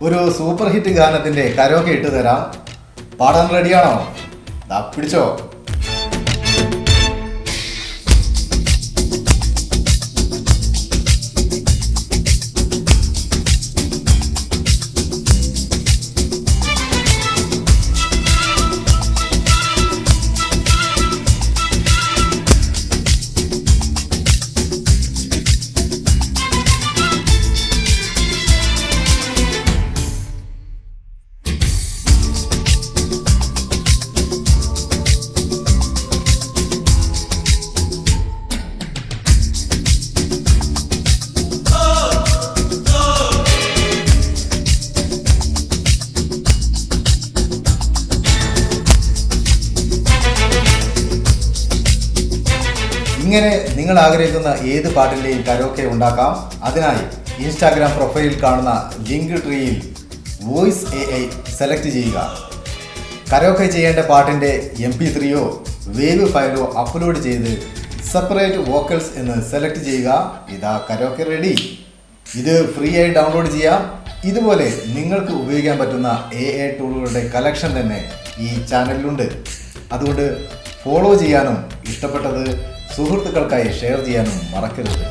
ഒരു super hit ഗാനത്തിന്റെ karaoke ഇട്ട് തരാം. പാടാൻ റെഡിയാണോ? ദാ പിടിച്ചോ. ഇങ്ങനെ നിങ്ങൾ ആഗ്രഹിക്കുന്ന ഏത് പാട്ടിൻ്റെയും കരോക്കെ ഉണ്ടാക്കാം. അതിനായി ഇൻസ്റ്റാഗ്രാം പ്രൊഫൈലിൽ കാണുന്ന ലിങ്ക് ട്രീയിൽ വോയിസ് AI സെലക്ട് ചെയ്യുക. കരോക്കെ ചെയ്യേണ്ട പാട്ടിൻ്റെ MP3യോ വേവ് ഫയലോ അപ്ലോഡ് ചെയ്ത് സെപ്പറേറ്റ് വോക്കൽസ് എന്ന് സെലക്ട് ചെയ്യുക. ഇതാ കരോക്കെ റെഡി. ഇത് ഫ്രീ ആയി ഡൗൺലോഡ് ചെയ്യാം. ഇതുപോലെ നിങ്ങൾക്ക് ഉപയോഗിക്കാൻ പറ്റുന്ന AI ടൂളുകളുടെ കളക്ഷൻ തന്നെ ഈ ചാനലിലുണ്ട്. അതുകൊണ്ട് ഫോളോ ചെയ്യാനും ഇഷ്ടപ്പെട്ടത് സുഹൃത്തുക്കൾക്കായി ഷെയർ ചെയ്യാനും മറക്കരുത്.